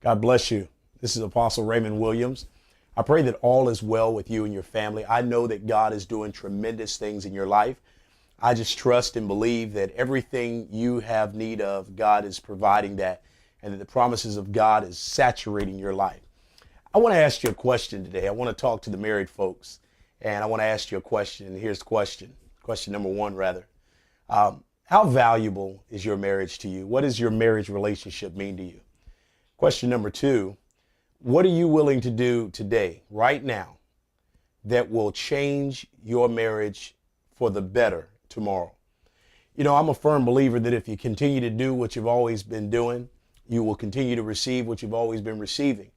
God bless you. This is Apostle Raymond Williams. I pray that all is well with you and your family. I know that God is doing tremendous things in your life. I just trust and believe that everything you have need of, God is providing that, and that the promises of God is saturating your life. I want to ask you a question today. I want to talk to the married folks, and I want to ask you a question. And here's the question. Question number one, rather. How valuable is your marriage to you? What does your marriage relationship mean to you? Question number two, what are you willing to do today, right now, that will change your marriage for the better tomorrow? You know, I'm a firm believer that if you continue to do what you've always been doing, you will continue to receive what you've always been receiving.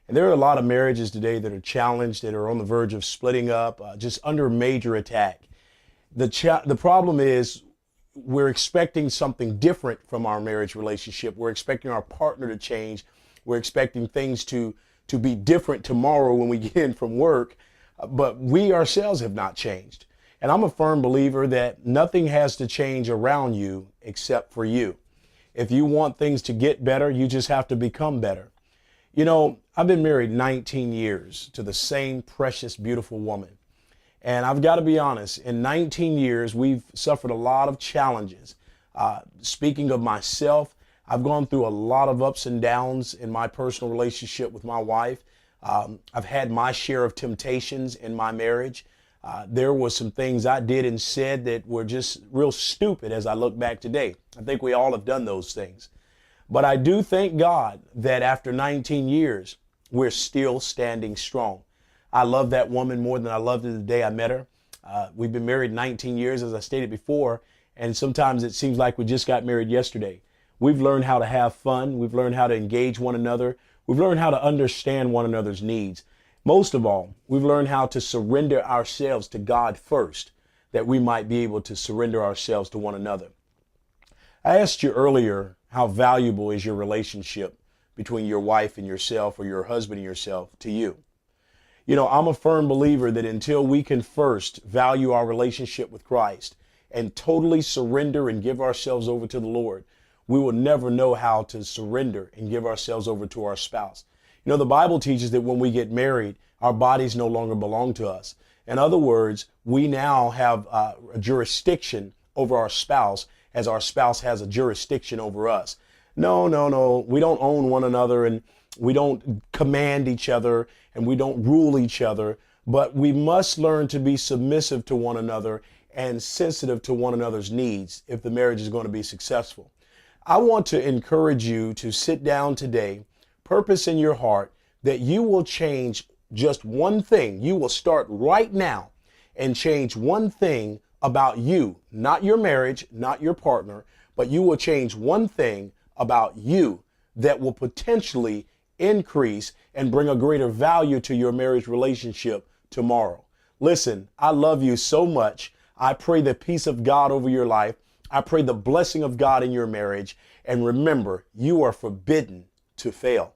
And there are a lot of marriages today that are challenged, that are on the verge of splitting up, just under major attack. The problem is we're expecting something different from our marriage relationship. We're expecting our partner to change. We're expecting things to be different tomorrow when we get in from work, but we ourselves have not changed. And I'm a firm believer that nothing has to change around you except for you. If you want things to get better, you just have to become better. You know, I've been married 19 years to the same precious, beautiful woman. And I've got to be honest, in 19 years, we've suffered a lot of challenges. Speaking of myself, I've gone through a lot of ups and downs in my personal relationship with my wife. I've had my share of temptations in my marriage. There were some things I did and said that were just real stupid as I look back today. I think we all have done those things. But I do thank God that after 19 years, we're still standing strong. I love that woman more than I loved her the day I met her. We've been married 19 years, as I stated before, and sometimes it seems like we just got married yesterday. We've learned how to have fun. We've learned how to engage one another. We've learned how to understand one another's needs. Most of all, we've learned how to surrender ourselves to God first, that we might be able to surrender ourselves to one another. I asked you earlier, how valuable is your relationship between your wife and yourself, or your husband and yourself, to you? You know, I'm a firm believer that until we can first value our relationship with Christ and totally surrender and give ourselves over to the Lord, we will never know how to surrender and give ourselves over to our spouse. You know, the Bible teaches that when we get married, our bodies no longer belong to us. In other words, we now have a jurisdiction over our spouse as our spouse has a jurisdiction over us. No. We don't own one another, and we don't command each other, and we don't rule each other, but we must learn to be submissive to one another and sensitive to one another's needs if the marriage is going to be successful. I want to encourage you to sit down today, purpose in your heart that you will change just one thing. You will start right now and change one thing about you, not your marriage, not your partner, but you will change one thing about you that will potentially increase and bring a greater value to your marriage relationship tomorrow. Listen, I love you so much. I pray the peace of God over your life. I pray the blessing of God in your marriage. And remember, you are forbidden to fail.